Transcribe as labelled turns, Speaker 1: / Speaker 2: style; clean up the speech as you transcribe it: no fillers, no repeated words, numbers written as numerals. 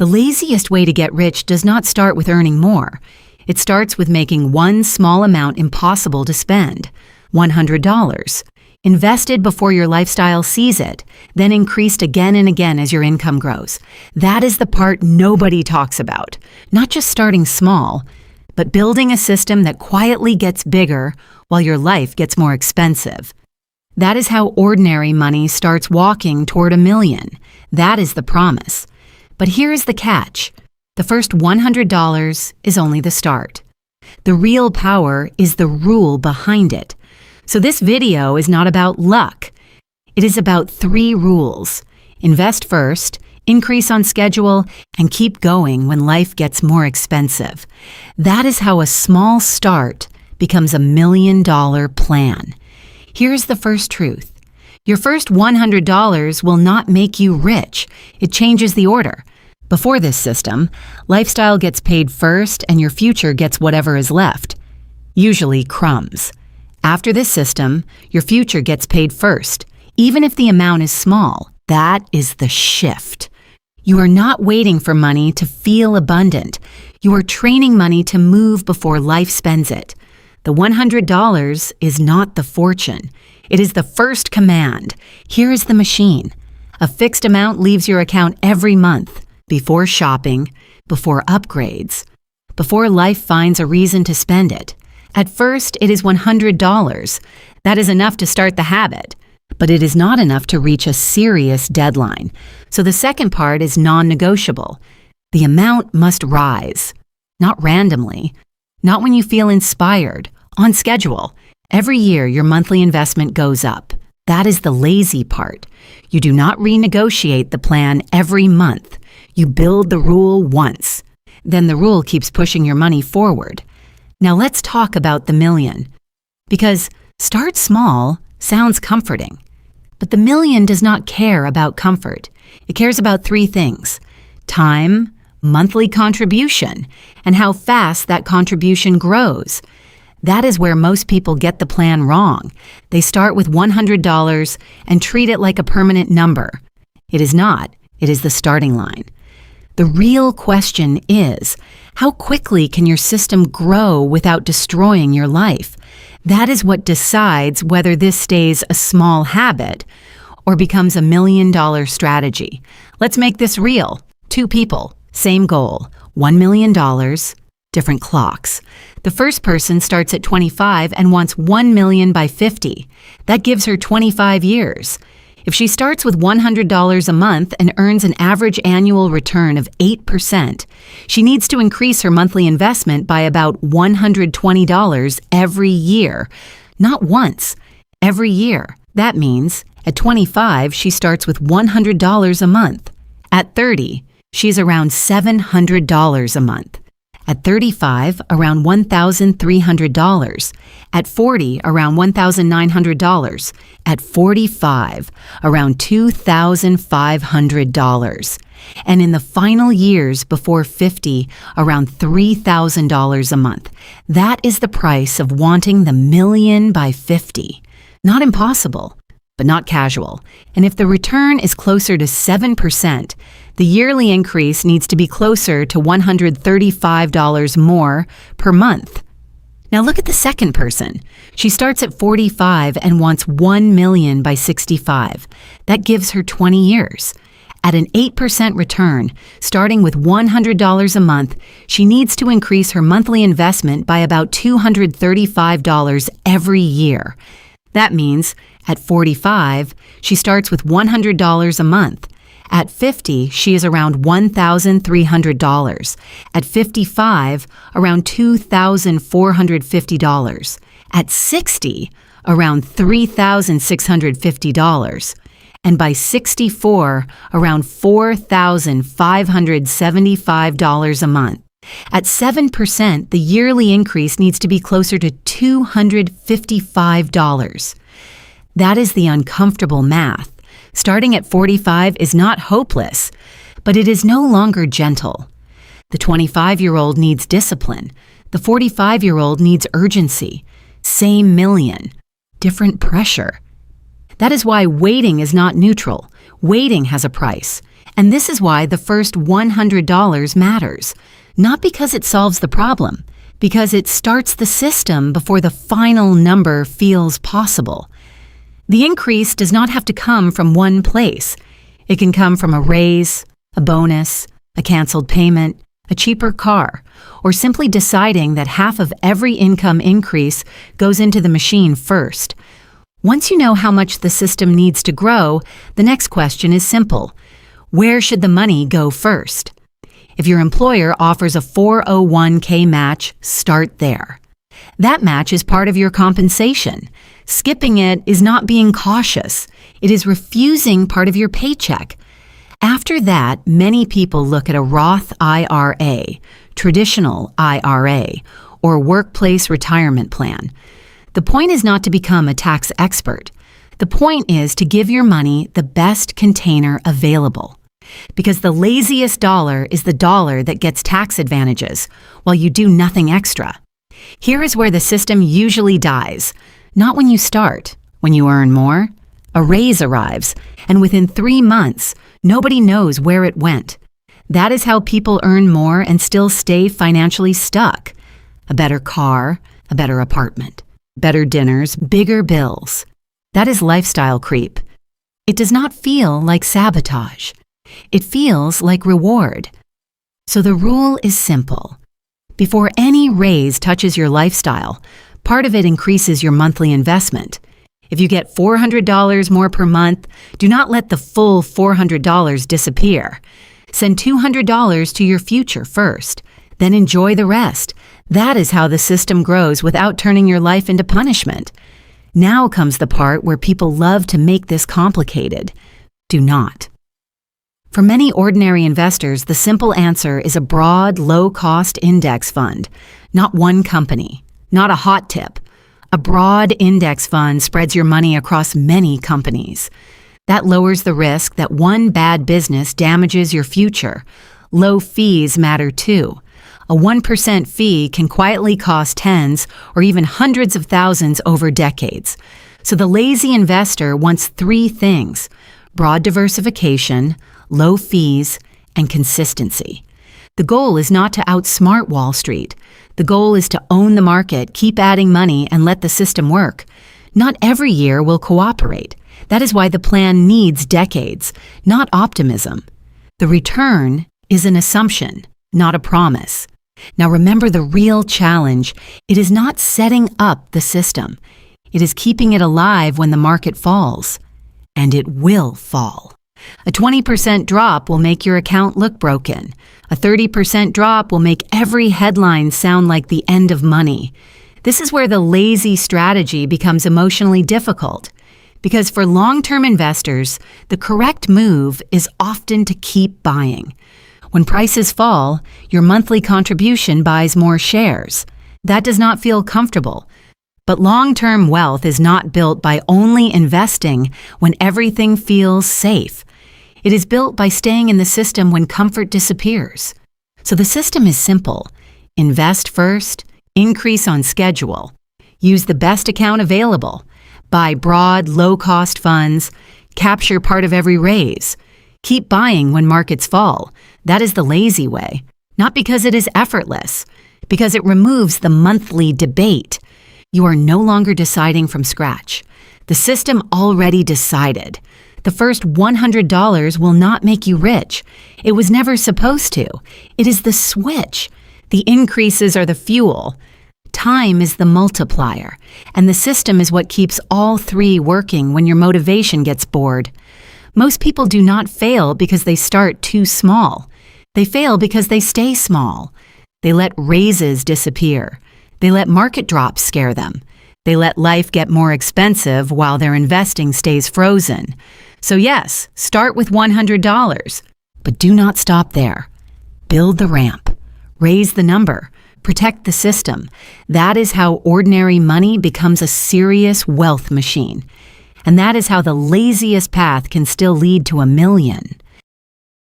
Speaker 1: The laziest way to get rich does not start with earning more. It starts with making one small amount impossible to spend. $100. Invested before your lifestyle sees it, then increased again and again as your income grows. That is the part nobody talks about. Not just starting small, but building a system that quietly gets bigger while your life gets more expensive. That is how ordinary money starts walking toward $1 million. That is the promise. But here is the catch. The first $100 is only the start. The real power is the rule behind it. So this video is not about luck. It is about 3 rules. Invest first, increase on schedule, and keep going when life gets more expensive. That is how a small start becomes $1 million plan. Here's the first truth. Your first $100 will not make you rich. It changes the order. Before this system, lifestyle gets paid first and your future gets whatever is left, usually crumbs. After this system, your future gets paid first, even if the amount is small. That is the shift. You are not waiting for money to feel abundant. You are training money to move before life spends it. The $100 is not the fortune. It is the first command. Here is the machine. A fixed amount leaves your account every month, before shopping, before upgrades, before life finds a reason to spend it. At first, it is $100. That is enough to start the habit, but it is not enough to reach a serious deadline. So the second part is non-negotiable. The amount must rise, not randomly, not when you feel inspired, on schedule. Every year, your monthly investment goes up. That is the lazy part. You do not renegotiate the plan every month. You build the rule once. Then the rule keeps pushing your money forward. Now let's talk about the million. Because start small sounds comforting. But the million does not care about comfort. It cares about 3 things: time, monthly contribution, and how fast that contribution grows. That is where most people get the plan wrong. They start with $100 and treat it like a permanent number. It is not. It is the starting line. The real question is, how quickly can your system grow without destroying your life? That is what decides whether this stays a small habit or becomes $1 million strategy. Let's make this real. 2 people, same goal, $1 million, different clocks. The first person starts at 25 and wants 1 million by 50. That gives her 25 years. If she starts with $100 a month and earns an average annual return of 8%, she needs to increase her monthly investment by about $120 every year. Not once, every year. That means at 25, she starts with $100 a month. At 30, she's around $700 a month. At 35, around $1,300. At 40, around $1,900. At 45, around $2,500. And in the final years before 50, around $3,000 a month. That is the price of wanting the million by 50. Not impossible, but not casual. And if the return is closer to 7%, the yearly increase needs to be closer to $135 more per month. Now look at the second person. She starts at 45 and wants 1 million by 65. That gives her 20 years. At an 8% return, starting with $100 a month, she needs to increase her monthly investment by about $235 every year. That means at 45, she starts with $100 a month. At 50, she is around $1,300. At 55, around $2,450. At 60, around $3,650. And by 64, around $4,575 a month. At 7%, the yearly increase needs to be closer to $255. That is the uncomfortable math. Starting at 45 is not hopeless, but it is no longer gentle. The 25-year-old needs discipline. The 45-year-old needs urgency. Same million, different pressure. That is why waiting is not neutral. Waiting has a price, And this is why the first $100 matters. Not because it solves the problem, because it starts the system before the final number feels possible. The increase does not have to come from one place. It can come from a raise, a bonus, a canceled payment, a cheaper car, or simply deciding that half of every income increase goes into the machine first. Once you know how much the system needs to grow, the next question is simple. Where should the money go first? If your employer offers a 401k match, start there. That match is part of your compensation. Skipping it is not being cautious. It is refusing part of your paycheck. After that, many people look at a Roth IRA, traditional IRA, or workplace retirement plan. The point is not to become a tax expert. The point is to give your money the best container available. Because the laziest dollar is the dollar that gets tax advantages, while you do nothing extra. Here is where the system usually dies. Not when you start, when you earn more. A raise arrives, and within 3 months, nobody knows where it went. That is how people earn more and still stay financially stuck. A better car, a better apartment, better dinners, bigger bills. That is lifestyle creep. It does not feel like sabotage. It feels like reward. So the rule is simple. Before any raise touches your lifestyle, part of it increases your monthly investment. If you get $400 more per month, do not let the full $400 disappear. Send $200 to your future first, then enjoy the rest. That is how the system grows without turning your life into punishment. Now comes the part where people love to make this complicated. Do not. For many ordinary investors, the simple answer is a broad, low-cost index fund, not one company, not a hot tip. A broad index fund spreads your money across many companies. That lowers the risk that one bad business damages your future. Low fees matter too. A 1% fee can quietly cost tens or even hundreds of thousands over decades. So the lazy investor wants 3 things: broad diversification, low fees, and consistency. The goal is not to outsmart Wall Street. The goal is to own the market, keep adding money, and let the system work. Not every year will cooperate. That is why the plan needs decades, not optimism. The return is an assumption, not a promise. Now remember the real challenge. It is not setting up the system. It is keeping it alive when the market falls. And it will fall. A 20% drop will make your account look broken. A 30% drop will make every headline sound like the end of money. This is where the lazy strategy becomes emotionally difficult. Because for long-term investors, the correct move is often to keep buying. When prices fall, your monthly contribution buys more shares. That does not feel comfortable. But long-term wealth is not built by only investing when everything feels safe. It is built by staying in the system when comfort disappears. So the system is simple. Invest first, increase on schedule. Use the best account available. Buy broad, low-cost funds. Capture part of every raise. Keep buying when markets fall. That is the lazy way. Not because it is effortless, because it removes the monthly debate. You are no longer deciding from scratch. The system already decided. The first $100 will not make you rich. It was never supposed to. It is the switch. The increases are the fuel. Time is the multiplier. And the system is what keeps all 3 working when your motivation gets bored. Most people do not fail because they start too small. They fail because they stay small. They let raises disappear. They let market drops scare them. They let life get more expensive while their investing stays frozen. So yes, start with $100, but do not stop there. Build the ramp. Raise the number. Protect the system. That is how ordinary money becomes a serious wealth machine. And that is how the laziest path can still lead to $1 million.